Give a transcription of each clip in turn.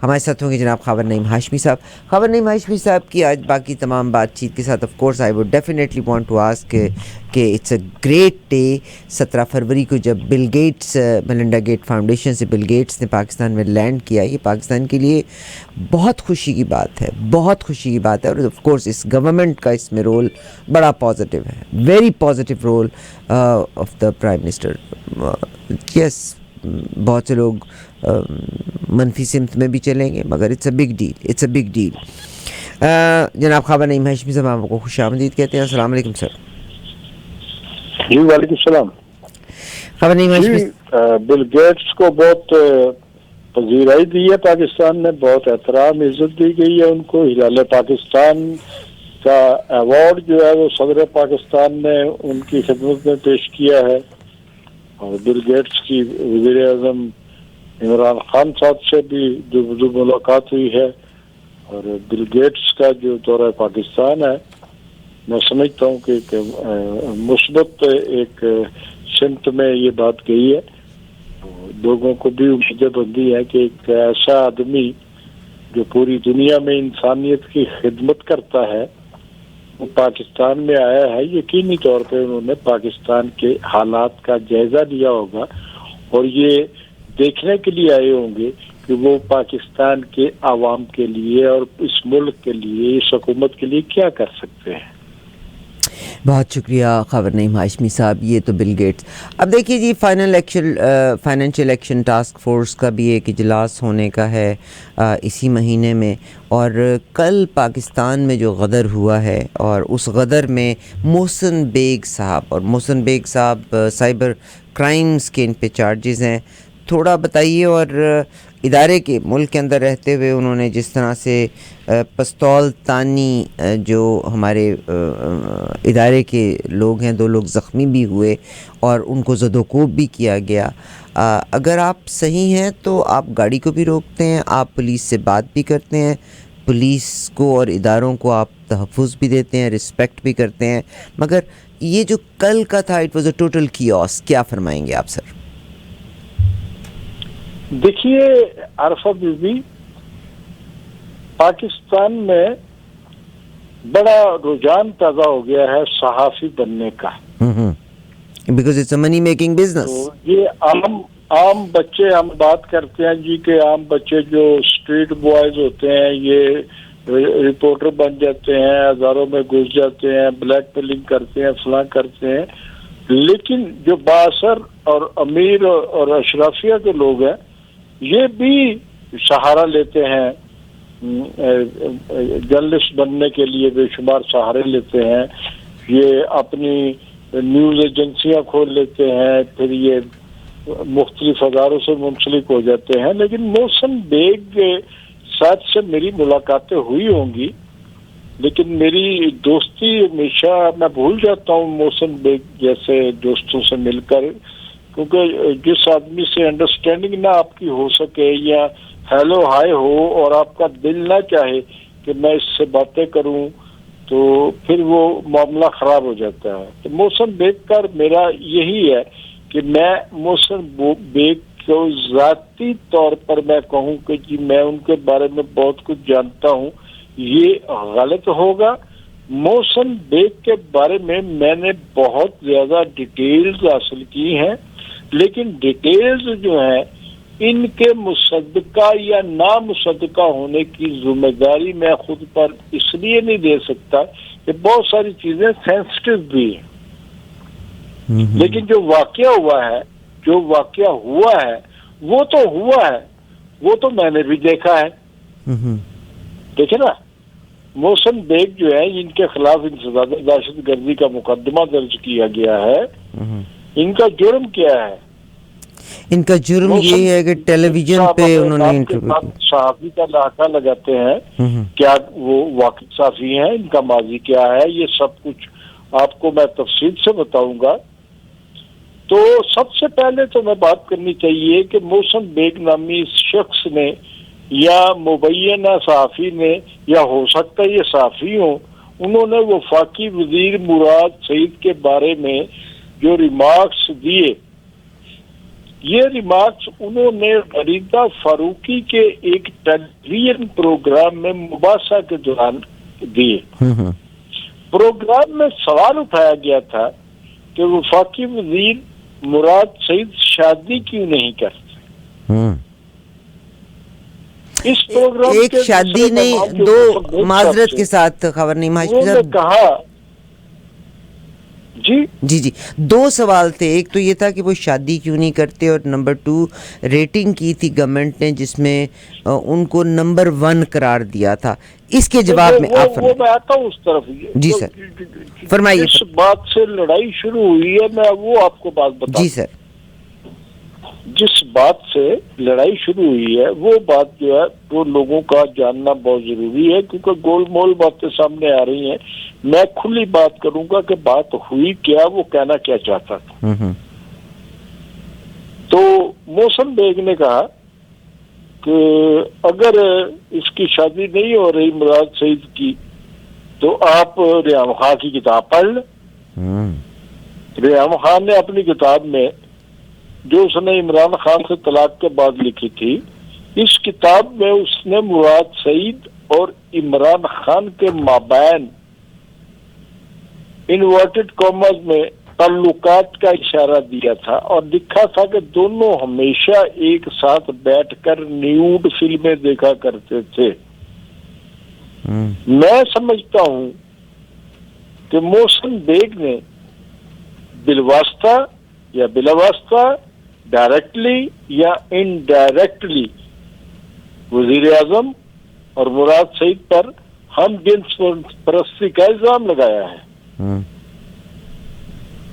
ہمارے ساتھ ہوں گے جناب خاور نعیم ہاشمی صاحب. خاور نعیم ہاشمی صاحب کی آج باقی تمام بات چیت کے ساتھ of course I would definitely want to ask کہ اٹس اے گریٹ ڈے. 17 فروری کو جب Bill Gates Melinda Gate foundation سے بل گیٹس نے پاکستان میں لینڈ کیا, یہ پاکستان کے لیے بہت خوشی کی بات ہے, بہت خوشی کی بات ہے. اور آف کورس اس گورنمنٹ کا اس میں رول بڑا پازیٹیو ہے, very positive role of the prime minister. Yes, بہت سے لوگ منفی سمت میں بھی چلیں گے مگر it's a big deal, it's a big deal. جناب خاور نعیم ہاشمی صاحب آپ کو خوش آمدید کہتے ہیں. السلام علیکم سر. جی وعلیکم السلام. خاور نعیم ہاشمی جی بل گیٹس کو بہت پذیرائی دی ہے پاکستان نے, بہت احترام عزت دی گئی ہے ان کو. ہلال پاکستان کا ایوارڈ جو ہے وہ صدر پاکستان نے ان کی خدمت میں پیش کیا ہے. اور بل گیٹس کی وزیر اعظم عمران خان صاحب سے بھی جو ملاقات ہوئی ہے. اور بل گیٹس کا جو دورہ پاکستان ہے میں سمجھتا ہوں کہ مثبت ایک سمت میں یہ بات گئی ہے. لوگوں کو بھی امید بندی ہے کہ ایک ایسا آدمی جو پوری دنیا میں انسانیت کی خدمت کرتا ہے وہ پاکستان میں آیا ہے. یقینی طور پہ انہوں نے پاکستان کے حالات کا جائزہ لیا ہوگا اور یہ دیکھنے کے لیے آئے ہوں گے کہ وہ پاکستان کے عوام کے لیے اور اس ملک کے لیے, اس حکومت کے لیے کیا کر سکتے ہیں. بہت شکریہ خاور نعیم ہاشمی صاحب. یہ تو بل گیٹس. اب دیکھیے جی, فائنینشیل ایکشن ٹاسک فورس کا بھی ایک اجلاس ہونے کا ہے اسی مہینے میں. اور کل پاکستان میں جو غدر ہوا ہے اور اس غدر میں محسن بیگ صاحب, اور محسن بیگ صاحب سائبر کرائمز کے ان پہ چارجز ہیں. تھوڑا بتائیے. اور ادارے کے ملک کے اندر رہتے ہوئے انہوں نے جس طرح سے پستول تانی جو ہمارے ادارے کے لوگ ہیں, 2 لوگ زخمی بھی ہوئے اور ان کو زد و کوب بھی کیا گیا. اگر آپ صحیح ہیں تو آپ گاڑی کو بھی روکتے ہیں, آپ پولیس سے بات بھی کرتے ہیں, پولیس کو اور اداروں کو آپ تحفظ بھی دیتے ہیں, رسپیکٹ بھی کرتے ہیں, مگر یہ جو کل کا تھا it was a total chaos. کیا فرمائیں گے آپ سر؟ دیکھیے عارفہ بی بی, پاکستان میں بڑا رجحان پیدا ہو گیا ہے صحافی بننے کا. Because it's a money making business. تو یہ عام بچے, ہم بات کرتے ہیں جی کہ عام بچے جو اسٹریٹ بوائز ہوتے ہیں یہ رپورٹر بن جاتے ہیں, ہزاروں میں گھس جاتے ہیں, بلیک میلنگ کرتے ہیں, فلاں کرتے ہیں. لیکن جو بااثر اور امیر اور اشرافیہ کے لوگ ہیں یہ بھی سہارا لیتے ہیں, جرنلسٹ بننے کے لیے بے شمار سہارے لیتے ہیں. یہ اپنی نیوز ایجنسیاں کھول لیتے ہیں, پھر یہ مختلف اداروں سے منسلک ہو جاتے ہیں. لیکن محسن بیگ صاحب سے میری ملاقاتیں ہوئی ہوں گی, لیکن میری دوستی ہمیشہ میں بھول جاتا ہوں محسن بیگ جیسے دوستوں سے مل کر, کیونکہ جس آدمی سے انڈرسٹینڈنگ نہ آپ کی ہو سکے یا ہیلو ہائے ہو اور آپ کا دل نہ چاہے کہ میں اس سے باتیں کروں تو پھر وہ معاملہ خراب ہو جاتا ہے. تو محسن بیگ کا میرا یہی ہے کہ میں محسن بیگ کو ذاتی طور پر میں کہوں کہ جی میں ان کے بارے میں بہت کچھ جانتا ہوں, یہ غلط ہوگا. محسن بیگ کے بارے میں نے بہت زیادہ ڈیٹیلز حاصل کی ہیں, لیکن ڈیٹیلز جو ہیں ان کے مصدقہ یا نامصدقہ ہونے کی ذمہ داری میں خود پر اس لیے نہیں دے سکتا کہ بہت ساری چیزیں سینسٹیو بھی ہیں. لیکن جو واقعہ ہوا ہے وہ تو ہوا ہے, وہ تو میں نے بھی دیکھا ہے. دیکھیں نا, محسن بیگ جو ہے ان کے خلاف انسداد دہشت گردی کا مقدمہ درج کیا گیا ہے. ان کا جرم کیا ہے؟ ان کا جرم یہ ہے کہ ٹیلی ویژن پہ انہوں نے انٹرویو کیا. صحافی کا لاحقہ لگاتے ہیں, کیا وہ واقعی صحافی ہیں, ان کا ماضی کیا ہے, یہ سب کچھ آپ کو میں تفصیل سے بتاؤں گا. تو سب سے پہلے تو میں بات کرنی چاہیے کہ محسن بیگ نامی اس شخص نے یا مبینہ صحافی نے, یا ہو سکتا ہے یہ صحافی ہوں, انہوں نے وفاقی وزیر مراد سعید کے بارے میں جو ریمارکس دیے یہ ریمارکس انہوں نے فریدہ فاروقی کے ایک ٹیلی ویژن پروگرام میں مباحثہ کے دوران دیے. پروگرام میں سوال اٹھایا گیا تھا کہ وفاقی وزیر مراد سعید شادی کیوں نہیں کرتے. اس پروگرام ایک شادی نہیں، دو معذرت کے ساتھ خبر نہیں ہاشمی صاحب کہا جی دو سوال تھے. ایک تو یہ تھا کہ وہ شادی کیوں نہیں کرتے، اور نمبر 2 ریٹنگ کی تھی گورنمنٹ نے جس میں ان کو نمبر 1 قرار دیا تھا. اس کے جواب میں آپ وہ میں آتا ہوں اس طرف. جی سر فرمائیے. جس بات سے لڑائی شروع ہوئی ہے میں وہ آپ کو بات بتا. جی سر. جس بات سے لڑائی شروع ہوئی ہے وہ بات جو ہے وہ لوگوں کا جاننا بہت ضروری ہے، کیونکہ گول مول باتیں سامنے آ رہی ہیں. میں کھلی بات کروں گا کہ بات ہوئی کیا، وہ کہنا کیا چاہتا تھا. تو محسن بیگ نے کہا کہ اگر اس کی شادی نہیں ہو رہی مراد سعید کی تو آپ ریحام خان کی کتاب پڑھ لیں. ریحام خان نے اپنی کتاب میں جو اس نے عمران خان سے طلاق کے بعد لکھی تھی، اس کتاب میں اس نے مراد سعید اور عمران خان کے مابین انورٹڈ کامز میں تعلقات کا اشارہ دیا تھا اور لکھا تھا کہ دونوں ہمیشہ ایک ساتھ بیٹھ کر نیوڈ فلمیں دیکھا کرتے تھے. میں سمجھتا ہوں کہ محسن بیگ نے بالواسطہ یا بلا واسطہ، ڈائریکٹلی یا انڈائریکٹلی وزیر اعظم اور مراد سعید پر ہم جنس پرستی کا الزام لگایا ہے.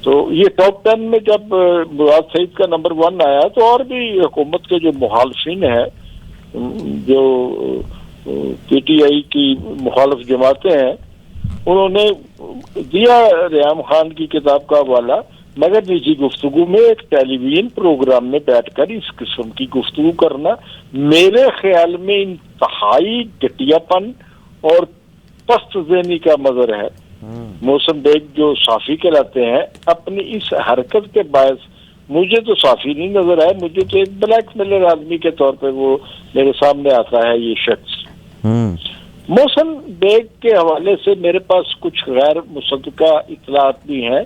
تو یہ ٹاپ 10 میں جب مراد سعید کا نمبر 1 آیا تو اور بھی حکومت کے جو مخالفین ہیں، جو پی ٹی آئی کی مخالف جماعتیں ہیں، انہوں نے دیا ریحام خان کی کتاب کا حوالہ، مگر نجی گفتگو میں ایک ٹیلی ویژن پروگرام میں بیٹھ کر اس قسم کی گفتگو کرنا میرے خیال میں انتہائی گھٹیا پن اور پست ذہنی کا مظہر ہے. محسن بیگ جو صحافی کہلاتے ہیں، اپنی اس حرکت کے باعث مجھے تو صحافی نہیں نظر آئے، مجھے تو ایک بلیک میلر آدمی کے طور پہ وہ میرے سامنے آتا ہے یہ شخص. محسن بیگ کے حوالے سے میرے پاس کچھ غیر مصدقہ اطلاعات بھی ہیں.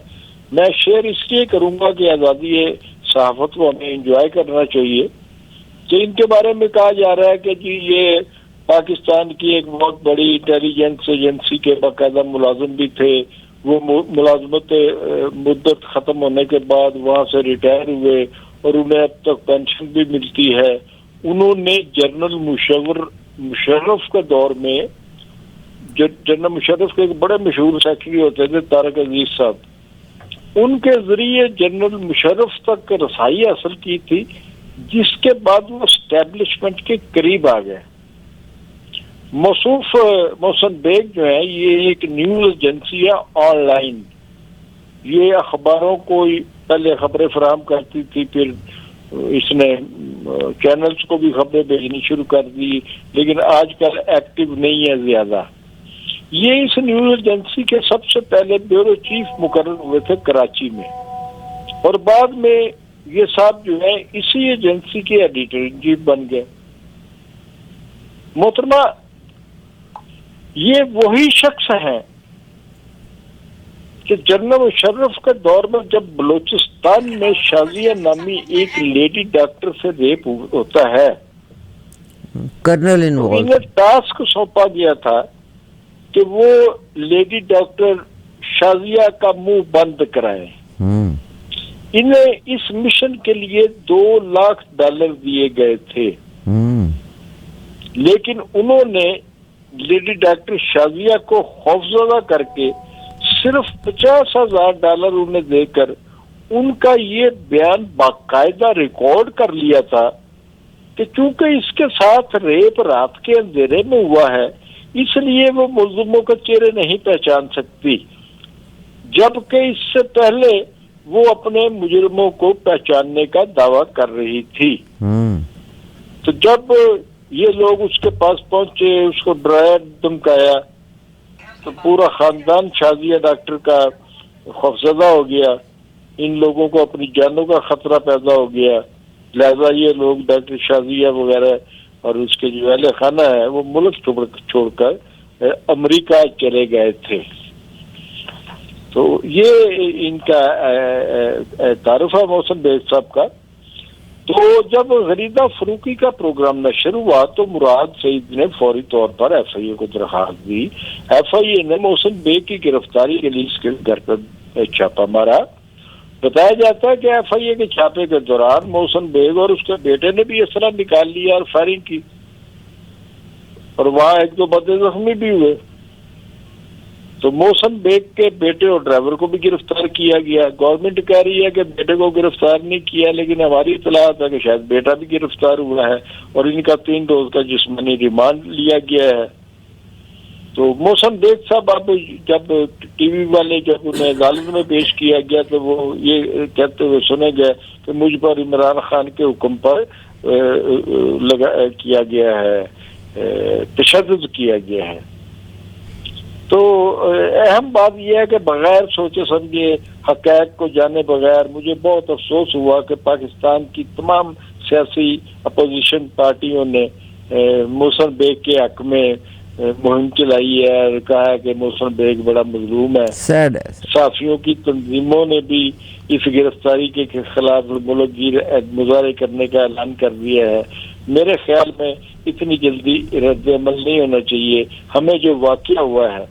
میں شیئر اس لیے کروں گا کہ آزادی صحافت کو ہمیں انجوائے کرنا چاہیے. کہ ان کے بارے میں کہا جا رہا ہے کہ جی یہ پاکستان کی ایک بہت بڑی انٹیلیجنس ایجنسی کے باقاعدہ ملازم بھی تھے، وہ ملازمت مدت ختم ہونے کے بعد وہاں سے ریٹائر ہوئے اور انہیں اب تک پینشن بھی ملتی ہے. انہوں نے جنرل مشرف کے دور میں، جنرل مشرف کے ایک بڑے مشہور سیکرٹری ہوتے تھے طارق عزیز صاحب، ان کے ذریعے جنرل مشرف تک رسائی حاصل کی تھی، جس کے بعد وہ اسٹیبلشمنٹ کے قریب آ گئے. موصوف محسن بیگ جو ہے یہ ایک نیوز ایجنسی ہے آن لائن. یہ اخباروں کو پہلے خبریں فراہم کرتی تھی، پھر اس نے چینلز کو بھی خبریں بھیجنی شروع کر دی، لیکن آج کل ایکٹیو نہیں ہے زیادہ. یہ اس نیوز ایجنسی کے سب سے پہلے بیورو چیف مقرر ہوئے تھے کراچی میں، اور بعد میں یہ صاحب جو ہے اسی ایجنسی کے ایڈیٹر ان چیف بن گئے. محترمہ، یہ وہی شخص ہیں کہ جنرل مشرف کے دور میں جب بلوچستان میں شازیہ نامی ایک لیڈی ڈاکٹر سے ریپ ہوتا ہے، کرنل انہیں ٹاسک سونپا گیا تھا کہ وہ لیڈی ڈاکٹر شازیہ کا منہ بند کرائیں. انہیں اس مشن کے لیے $2 لاکھ دیے گئے تھے، لیکن انہوں نے لیڈی ڈاکٹر شازیہ کو خوفزدہ کر کے صرف $50,000 انہیں دے کر ان کا یہ بیان باقاعدہ ریکارڈ کر لیا تھا کہ چونکہ اس کے ساتھ ریپ رات کے اندھیرے میں ہوا ہے، اس لیے وہ ملزموں کے چہرے نہیں پہچان سکتی، جبکہ اس سے پہلے وہ اپنے مجرموں کو پہچاننے کا دعویٰ کر رہی تھی. تو جب یہ لوگ اس کے پاس پہنچے، اس کو ڈرایا دھمکایا، تو پورا خاندان شازیہ ڈاکٹر کا خوفزدہ ہو گیا. ان لوگوں کو اپنی جانوں کا خطرہ پیدا ہو گیا. لہذا یہ لوگ ڈاکٹر شازیہ وغیرہ اور اس کے جو اہل خانہ ہے وہ ملک چھوڑ کر امریکہ چلے گئے تھے. تو یہ ان کا تعارف ہے محسن بیگ صاحب کا. تو جب غریدہ فروقی کا پروگرام نشر ہوا تو مراد سعید نے فوری طور پر ایف آئی اے کو درخواست دی. ایف آئی اے نے محسن بیگ کی گرفتاری کے لیے اس کے گھر پر چھاپا مارا. بتایا جاتا ہے کہ ایف آئی اے کے چھاپے کے دوران محسن بیگ اور اس کے بیٹے نے بھی اسلحہ نکال لیا اور فائرنگ کی اور وہاں ایک دو بندے زخمی بھی ہوئے. تو محسن بیگ کے بیٹے اور ڈرائیور کو بھی گرفتار کیا گیا. گورنمنٹ کہہ رہی ہے کہ بیٹے کو گرفتار نہیں کیا, لیکن ہماری اطلاعات ہے کہ شاید بیٹا بھی گرفتار ہوا ہے اور ان کا 3 روز کا جسمانی ریمانڈ لیا گیا ہے. تو محسن بیگ صاحب اب جب ٹی وی والے جب انہیں عدالت میں پیش کیا گیا تو وہ یہ کہتے ہوئے سنے گئے کہ مجھ پر عمران خان کے حکم پر کیا گیا ہے, تشدد کیا گیا ہے. تو اہم بات یہ ہے کہ بغیر سوچے سمجھے حقائق کو جانے بغیر مجھے بہت افسوس ہوا کہ پاکستان کی تمام سیاسی اپوزیشن پارٹیوں نے محسن بیگ کے حق میں مہم چلائی ہے اور کہا ہے کہ محسن بیگ بڑا مظلوم ہے. صحافیوں کی تنظیموں نے بھی اس گرفتاری کے خلاف ملک گیر مظاہرے کرنے کا اعلان کر دیا ہے. میرے خیال میں اتنی جلدی رد عمل نہیں ہونا چاہیے. ہمیں جو واقعہ ہوا ہے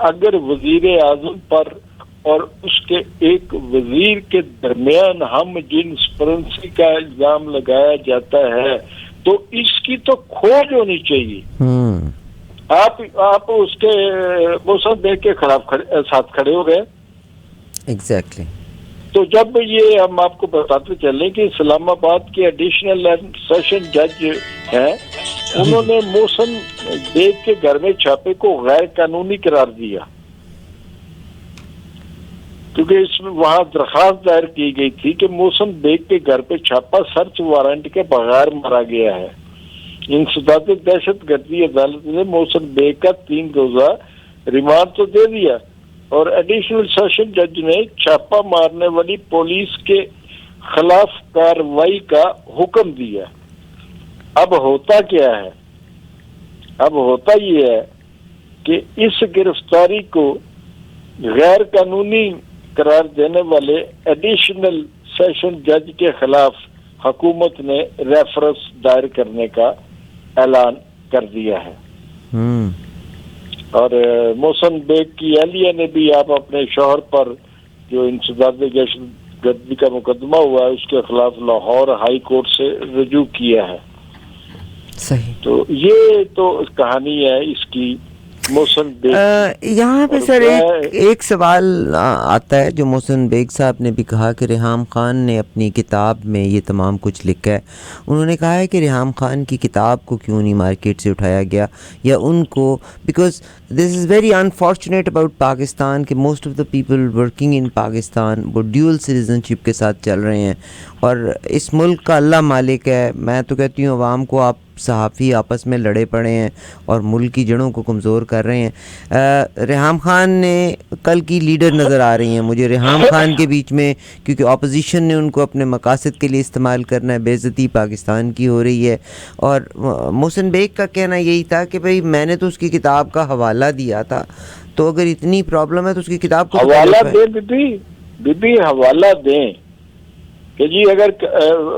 اگر وزیر اعظم پر اور اس کے ایک وزیر کے درمیان ہم جنسپرنسی کا الزام لگایا جاتا ہے تو اس کی تو کھوج ہونی چاہیے. آپ اس کے محسن بیگ کے خلاف ساتھ کھڑے ہو گئے. ایگزیکٹلی. تو جب یہ ہم آپ کو بتاتے چلیں کہ اسلام آباد کے ایڈیشنل سیشن جج ہیں انہوں نے محسن بیگ کے گھر میں چھاپے کو غیر قانونی قرار دیا کیونکہ اس میں وہاں درخواست دائر کی گئی تھی کہ محسن بیگ کے گھر پہ چھاپا سرچ وارنٹ کے بغیر مارا گیا ہے. انسداد دہشت گردی عدالت نے محسن بیگ کا 3 روزہ ریمانڈ تو دے دیا اور ایڈیشنل سیشن جج نے چھاپا مارنے والی پولیس کے خلاف کارروائی کا حکم دیا. اب ہوتا کیا ہے؟ اب ہوتا یہ ہے کہ اس گرفتاری کو غیر قانونی قرار دینے والے ایڈیشنل سیشن جج کے خلاف حکومت نے ریفرنس دائر کرنے کا اعلان کر دیا ہے. اور محسن بیگ کی اہلیہ نے بھی آپ اپنے شوہر پر جو انسداد دہشت گردی کا مقدمہ ہوا ہے اس کے خلاف لاہور ہائی کورٹ سے رجوع کیا ہے. صحیح. تو یہ تو کہانی ہے اس کی محسن بیگ. یہاں پہ سر ایک سوال آتا ہے جو محسن بیگ صاحب نے بھی کہا کہ ریحام خان نے اپنی کتاب میں یہ تمام کچھ لکھا ہے. انہوں نے کہا ہے کہ ریحام خان کی کتاب کو کیوں نہیں مارکیٹ سے اٹھایا گیا یا ان کو, because this is very unfortunate about Pakistan کہ most of the people working in Pakistan وہ ڈیول سٹیزن شپ کے ساتھ چل رہے ہیں اور اس ملک کا اللہ مالک ہے. میں تو کہتی ہوں عوام کو آپ صحافی آپس میں لڑے پڑے ہیں اور ملک کی جڑوں کو کمزور کر رہے ہیں. ریحام خان نے کل کی لیڈر نظر آ رہی ہیں مجھے ریحام خان کے بیچ میں, کیونکہ اپوزیشن نے ان کو اپنے مقاصد کے لیے استعمال کرنا ہے. بے عزتی پاکستان کی ہو رہی ہے. اور محسن بیگ کا کہنا یہی تھا کہ بھئی میں نے تو اس کی کتاب کا حوالہ دیا تھا, تو اگر اتنی پرابلم ہے تو اس کی کتاب کو حوالہ دیں. بی حوالہ دیں کہ جی اگر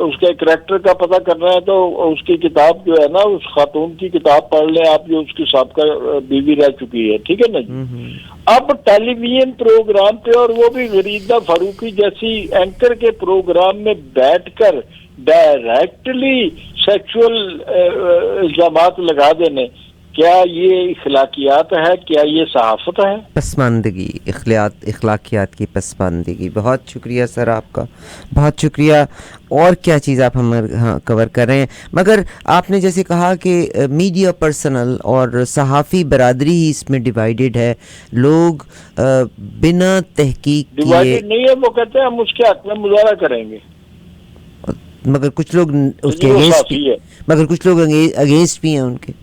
اس کے کریکٹر کا پتہ کرنا ہے تو اس کی کتاب جو ہے نا اس خاتون کی کتاب پڑھ لیں آپ جو اس کی سابقہ بیوی رہ چکی ہے. ٹھیک ہے نا جی. اب ٹیلی ویژن پروگرام پہ اور وہ بھی غریدہ فاروقی جیسی اینکر کے پروگرام میں بیٹھ کر ڈائریکٹلی سیکچول الزامات لگا دینے, کیا یہ اخلاقیات ہے؟ کیا یہ صحافت ہے؟ پسماندگی, اخلاقیات کی پسماندگی. بہت شکریہ سر آپ کا, بہت شکریہ. اور کیا چیز آپ ہم کور کر رہے ہیں, مگر آپ نے جیسے کہا کہ میڈیا پرسنل اور صحافی برادری ہی اس میں ڈیوائیڈڈ ہے. لوگ بنا تحقیق کیے ڈیوائیڈڈ نہیں ہے, وہ کہتے ہیں ہم اس کے حق میں مظاہرہ کریں گے, مگر کچھ لوگ اس کے اگینسٹ بھی ہیں ان کے.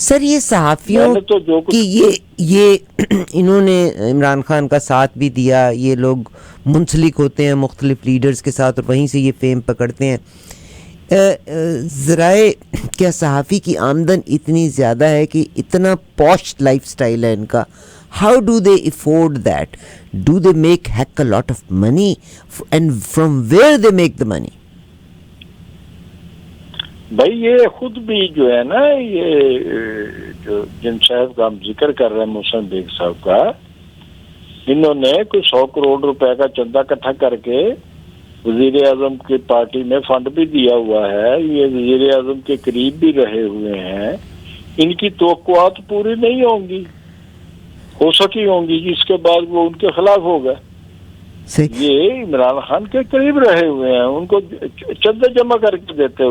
سر یہ صحافیوں میں نے تو جو کچھ کی یہ انہوں نے عمران خان کا ساتھ بھی دیا، یہ لوگ منسلک ہوتے ہیں مختلف لیڈرز کے ساتھ اور وہیں سے یہ فیم پکڑتے ہیں. ذرائع کیا صحافی کی آمدن اتنی زیادہ ہے کہ اتنا پوش لائف سٹائل ہے ان کا؟ How do they afford that? Do they make hack a lot of money and from where they make the money? بھائی یہ خود بھی جو ہے نا، یہ جو جن صاحب کا ہم ذکر کر رہے ہیں محسن بیگ صاحب کا، انہوں نے کوئی 100 کروڑ روپے کا چندہ اکٹھا کر کے وزیر اعظم کی پارٹی میں فنڈ بھی دیا ہوا ہے. یہ وزیر اعظم کے قریب بھی رہے ہوئے ہیں. ان کی توقعات پوری نہیں ہوں گی، ہو سکی ہوں گی، جس کے بعد وہ ان کے خلاف ہو گئے. یہ عمران خان کے قریب رہے ہوئے ہیں، ان کو چندے جمع کر کے دیتے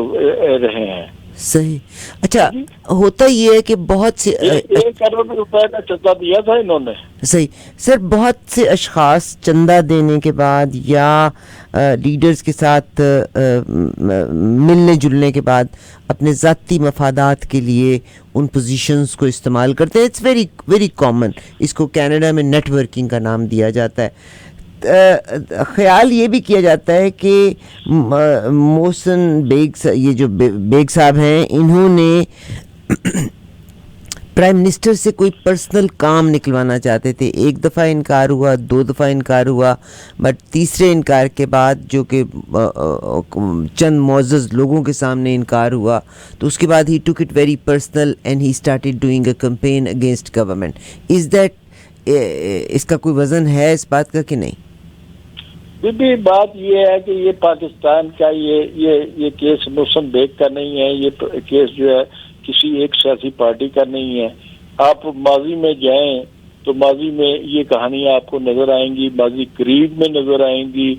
رہے ہیں. صحیح. اچھا ہوتا یہ ہے کہ بہت سے 1 کروڑ روپے کا چندہ دیا تھا انہوں نے. صحیح سر. بہت سے اشخاص چندہ دینے کے بعد یا لیڈرز کے ساتھ ملنے جلنے کے بعد اپنے ذاتی مفادات کے لیے ان پوزیشنز کو استعمال کرتے ہیں. It's very very common. اس کو کینیڈا میں نیٹ ورکنگ کا نام دیا جاتا ہے. خیال یہ بھی کیا جاتا ہے کہ محسن بیگ، یہ جو بیگ صاحب ہیں، انہوں نے پرائم منسٹر سے کوئی پرسنل کام نکلوانا چاہتے تھے. 1 دفعہ انکار ہوا، 2 دفعہ انکار ہوا، بٹ تیسرے انکار کے بعد جو کہ چند معزز لوگوں کے سامنے انکار ہوا تو اس کے بعد ہی took it very personal and he started doing a campaign against government. Is that, اس کا کوئی وزن ہے اس بات کا کہ نہیں؟ بھی بات یہ ہے کہ یہ پاکستان کا یہ کیس محسن بیگ کا نہیں ہے. یہ کیس جو ہے کسی ایک سیاسی پارٹی کا نہیں ہے. آپ ماضی میں جائیں تو ماضی میں یہ کہانیاں آپ کو نظر آئیں گی، ماضی قریب میں نظر آئیں گی،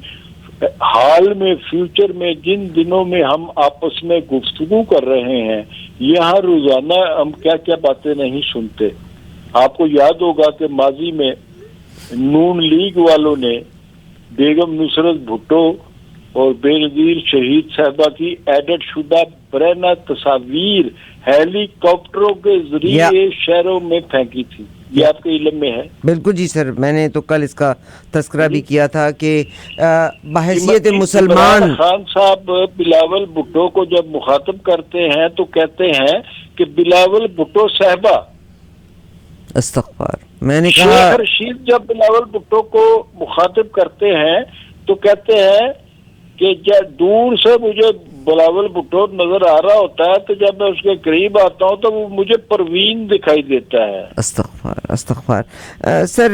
حال میں، فیوچر میں، جن دنوں میں ہم آپس میں گفتگو کر رہے ہیں، یہاں روزانہ ہم کیا کیا باتیں نہیں سنتے. آپ کو یاد ہوگا کہ ماضی میں نون لیگ والوں نے بیگم نصرت بھٹو اور بے نظیر شہید صاحبہ کی ایڈٹ شدہ برہنہ تصاویر ہیلی کاپٹروں کے ذریعے شہروں میں پھینکی تھی. یہ آپ کے علم میں ہے؟ بالکل جی سر. میں نے تو کل اس کا تذکرہ بھی کیا تھا کہ بحیثیت مسلمان عمران خان صاحب بلاول بھٹو کو جب مخاطب کرتے ہیں تو کہتے ہیں کہ بلاول بھٹو صاحبہ. استغفار. میں نے کہا شیخ رشید جب بلاول بھٹو کو مخاطب کرتے ہیں تو کہتے ہیں کہ جب دور سے مجھے بلاول بھٹو نظر آ رہا ہوتا ہے تو جب میں اس کے قریب آتا ہوں تو وہ مجھے پروین دکھائی دیتا ہے. استغفار استغفار. سر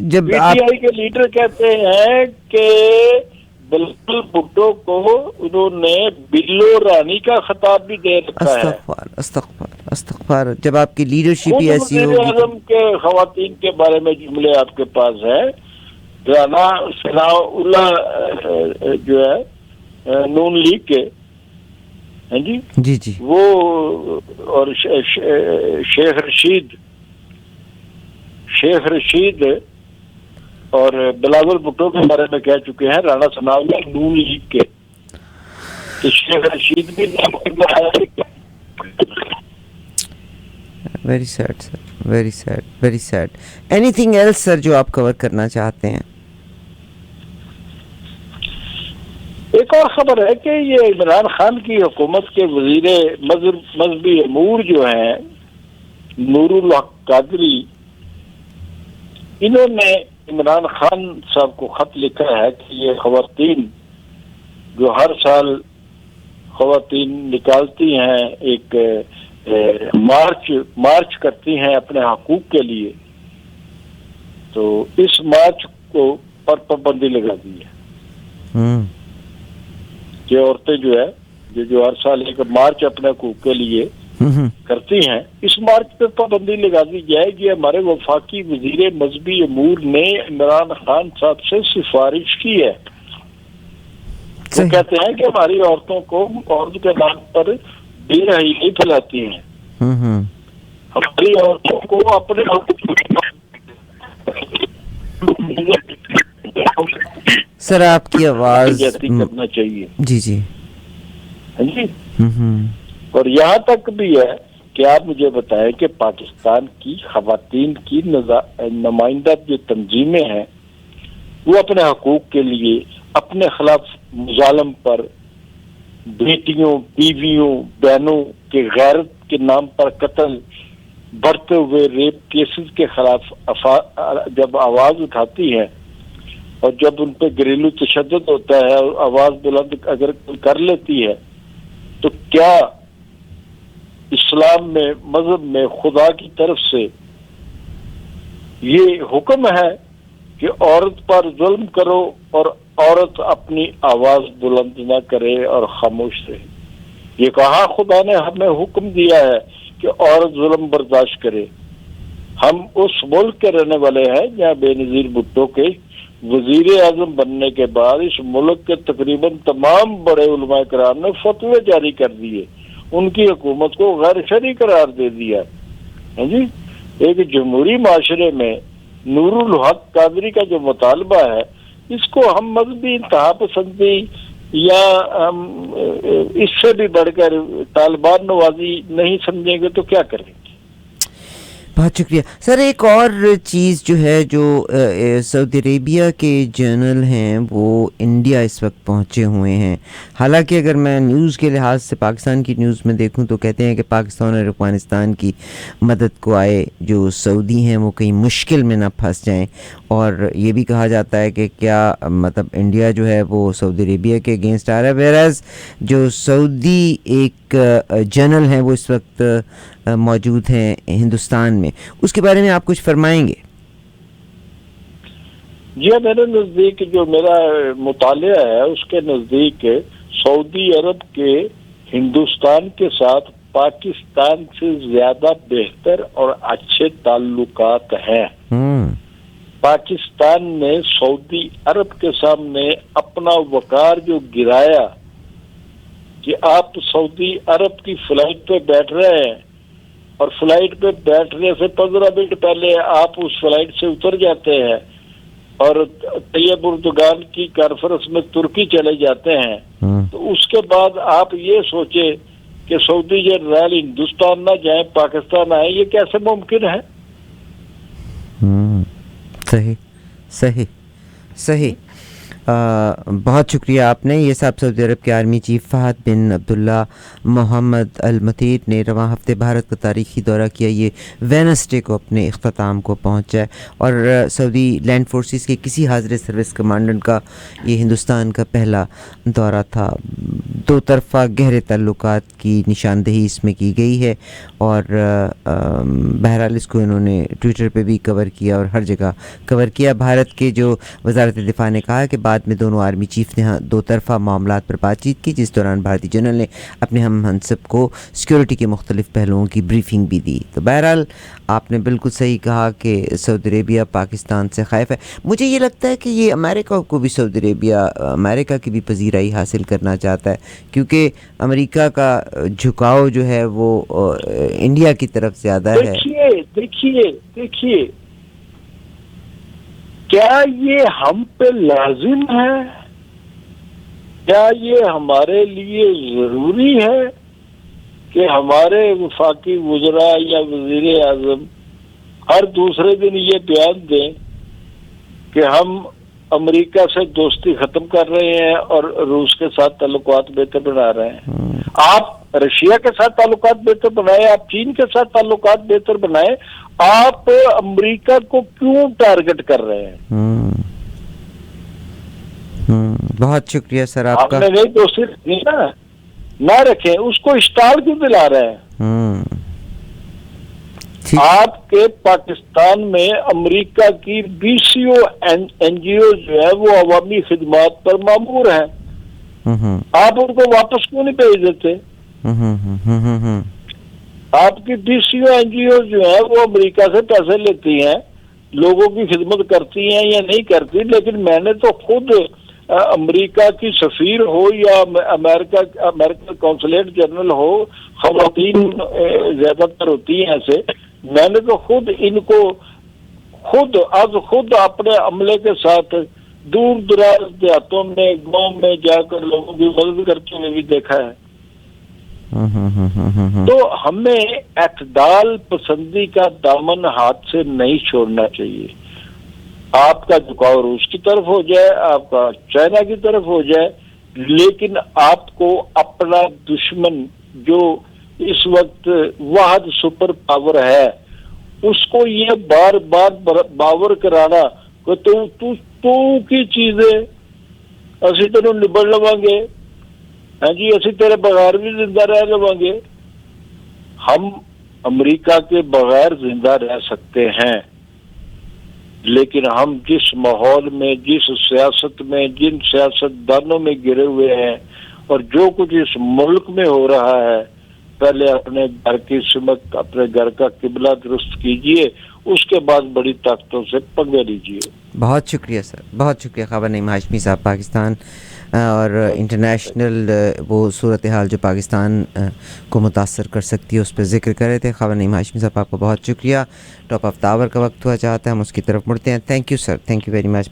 جب پی ٹی آئی کے لیڈر کہتے ہیں کہ بلاول بھٹو کو انہوں نے بلو رانی کا خطاب بھی دے رکھا ہے. استغفار استغفار استغفار. جب آپ کی لیڈرشپ ہی ایسی وزیر ہوگی. اعظم کے خواتین کے بارے میں جملے آپ کے پاس ہے. رانا ثناء اللہ جو ہے نون لیگ کے، ہاں جی جی جی، وہ اور شیخ رشید اور بلاول بھٹو کے بارے میں کہہ چکے ہیں رانا ثناء اللہ نون لیگ کے، کہ شیخ رشید بھی very sad sir. Very sad very sad. Anything else sir جو آپ کور کرنا چاہتے ہیں؟ ایک اور خبر ہے کہ یہ عمران خان کی حکومت کے وزیر مذہبی امور جو ہیں نور الحق قادری، انہوں نے عمران خان صاحب کو خط لکھا ہے کہ یہ خواتین جو ہر سال خواتین نکالتی ہیں، ایک مارچ کرتی ہیں اپنے حقوق کے لیے، تو اس مارچ کو پر پابندی لگا دی ہے. یہ عورتیں جو ہے جو ہر سال ایک مارچ اپنے حقوق کے لیے کرتی ہیں، اس مارچ پہ پابندی لگا دی جائے گی. ہمارے وفاقی وزیر مذہبی امور نے عمران خان صاحب سے سفارش کی ہے. وہ کہتے ہیں کہ ہماری عورتوں کو عورت کے نام پر بے رحمی نہیں پھیلاتی ہیں، ہماری عورتوں کو اپنے سر آپ کی آواز کرنا چاہیے. جی جی ہاں جی. اور یہاں تک بھی ہے کہ آپ مجھے بتائیں کہ پاکستان کی خواتین کی نمائندہ جو تنظیمیں ہیں وہ اپنے حقوق کے لیے اپنے خلاف مظالم پر، بیٹیوں، بیویوں، بہنوں کے غیرت کے نام پر قتل، بڑھتے ہوئے ریپ کیسز کے خلاف جب آواز اٹھاتی ہے اور جب ان پہ گھریلو تشدد ہوتا ہے اور آواز بلند اگر کر لیتی ہے، تو کیا اسلام میں، مذہب میں خدا کی طرف سے یہ حکم ہے کہ عورت پر ظلم کرو اور عورت اپنی آواز بلند نہ کرے اور خاموش رہے؟ یہ کہاں خدا نے ہمیں حکم دیا ہے کہ عورت ظلم برداشت کرے؟ ہم اس ملک کے رہنے والے ہیں جہاں بے نظیر بھٹو کے وزیر اعظم بننے کے بعد اس ملک کے تقریباً تمام بڑے علماء کرام نے فتوے جاری کر دیے، ان کی حکومت کو غیر شرعی قرار دے دیا۔ ہاں جی، ایک جمہوری معاشرے میں نور الحق قادری کا جو مطالبہ ہے، اس کو ہم مذہبی انتہا پسندی یا اس سے بھی بڑھ کر طالبان نوازی نہیں سمجھیں گے تو کیا کریں گے؟ بہت شکریہ سر۔ ایک اور چیز جو ہے، جو سعودی عربیہ کے جرنل ہیں وہ انڈیا اس وقت پہنچے ہوئے ہیں، حالانکہ اگر میں نیوز کے لحاظ سے پاکستان کی نیوز میں دیکھوں تو کہتے ہیں کہ پاکستان اور افغانستان کی مدد کو آئے، جو سعودی ہیں وہ کہیں مشکل میں نہ پھنس جائیں، اور یہ بھی کہا جاتا ہے کہ کیا مطلب انڈیا جو ہے وہ سعودی عربیہ کے اگینسٹ آ رہا ہے، ویراز جو سعودی ایک جنرل ہیں وہ اس وقت موجود ہیں ہندوستان میں، اس کے بارے میں آپ کچھ فرمائیں گے؟ جی، میرے نزدیک جو میرا مطالعہ ہے اس کے نزدیک سعودی عرب کے ہندوستان کے ساتھ پاکستان سے زیادہ بہتر اور اچھے تعلقات ہیں۔ پاکستان نے سعودی عرب کے سامنے اپنا وقار جو گرایا کہ آپ سعودی عرب کی فلائٹ پہ بیٹھ رہے ہیں اور فلائٹ پہ بیٹھنے سے 15 منٹ پہلے آپ اس فلائٹ سے اتر جاتے ہیں اور طیب اردگان کی کانفرنس میں ترکی چلے جاتے ہیں، تو اس کے بعد آپ یہ سوچیں کہ سعودی جنرل ہندوستان نہ جائیں، پاکستان آئیں، یہ کیسے ممکن ہے؟ صحیح صحیح صحیح۔ بہت شکریہ آپ نے۔ یہ صاحب سعودی عرب کے آرمی چیف فہد بن عبداللہ محمد المتید نے رواں ہفتے بھارت کا تاریخی دورہ کیا، یہ وینسڈے کو اپنے اختتام کو پہنچا ہے، اور سعودی لینڈ فورسز کے کسی حاضر سروس کمانڈنٹ کا یہ ہندوستان کا پہلا دورہ تھا۔ دو طرفہ گہرے تعلقات کی نشاندہی اس میں کی گئی ہے، اور بہرحال اس کو انہوں نے ٹویٹر پہ بھی کور کیا اور ہر جگہ کور کیا۔ بھارت کے جو وزارت دفاع نے کہا کہ بعد میں دونوں آرمی چیف نے دو طرفہ معاملات پر بات چیت کی، جس دوران بھارتی جنرل نے اپنے ہم منصب کو سیکیورٹی کے مختلف پہلوؤں کی بریفنگ بھی دی۔ تو بہرحال آپ نے بالکل صحیح کہا کہ سعودی عربیہ پاکستان سے خائف ہے۔ مجھے یہ لگتا ہے کہ یہ امریکہ کو بھی سعودی عربیہ امریکہ کی بھی پذیرائی حاصل کرنا چاہتا ہے، کیونکہ امریکہ کا جھکاؤ جو ہے وہ انڈیا کی طرف زیادہ ہے۔ دیکھیے کیا یہ ہم پہ لازم ہے؟ کیا یہ ہمارے لیے ضروری ہے کہ ہمارے وفاقی وزراء یا وزیر اعظم ہر دوسرے دن یہ بیان دیں کہ ہم امریکہ سے دوستی ختم کر رہے ہیں اور روس کے ساتھ تعلقات بہتر بنا رہے ہیں؟ آپ رشیا کے ساتھ تعلقات بہتر بنائیں، آپ چین کے ساتھ تعلقات بہتر بنائیں، آپ امریکہ کو کیوں ٹارگٹ کر رہے ہیں؟ بہت شکریہ سر آپ کا۔ آپ نے نہیں دوستی نہ رکھیں، اس کو اسٹال کیوں دلا رہے ہیں؟ آپ کے پاکستان میں امریکہ کی 20 NGO جو ہے وہ عوامی خدمات پر مامور ہیں، آپ ان کو واپس کیوں نہیں بھیج دیتے؟ آپ کی 20 NGO جو ہے وہ امریکہ سے پیسے لیتی ہیں، لوگوں کی خدمت کرتی ہیں یا نہیں کرتی، لیکن میں نے تو خود امریکہ کی سفیر ہو یا امریکہ کونسلیٹ جنرل ہو، خواتین زیادہ تر ہوتی ہیں ایسے، میں نے تو خود ان کو خود اپنے عملے کے ساتھ دور دراز دیہاتوں میں، گاؤں میں جا کر لوگوں کی مدد کرتے ہوئے بھی دیکھا ہے۔ تو ہمیں اعتدال پسندی کا دامن ہاتھ سے نہیں چھوڑنا چاہیے. آپ کا جھکاؤ روس کی طرف ہو جائے, آپ کا چائنا کی طرف ہو جائے, لیکن آپ کو اپنا دشمن جو اس وقت واحد سپر پاور ہے اس کو یہ بار بار باور کرانا کہ تو کی چیزیں اسی تینوں نبڑ لواں گے, ہاں جی اسی تیرے بغیر بھی زندہ رہ لواں گے. ہم امریکہ کے بغیر زندہ رہ سکتے ہیں, لیکن ہم جس ماحول میں, جس سیاست میں, جن سیاست دانوں میں گرے ہوئے ہیں اور جو کچھ اس ملک میں ہو رہا ہے, پہلے اپنے گھر کی سمت, اپنے گھر کا قبلہ درست کیجئے, اس کے بعد بڑی طاقتوں سے پنگے لیجئے. بہت شکریہ سر, بہت شکریہ خبر نعیم ہاشمی صاحب. پاکستان اور انٹرنیشنل وہ صورتحال جو پاکستان کو متاثر کر سکتی ہے اس پہ ذکر کر رہے تھے. خبر نعیم ہاشمی صاحب آپ کو بہت شکریہ. ٹاپ آف دا آور کا وقت ہوا چاہتا ہے, ہم اس کی طرف مڑتے ہیں. Thank you sir, thank you very much.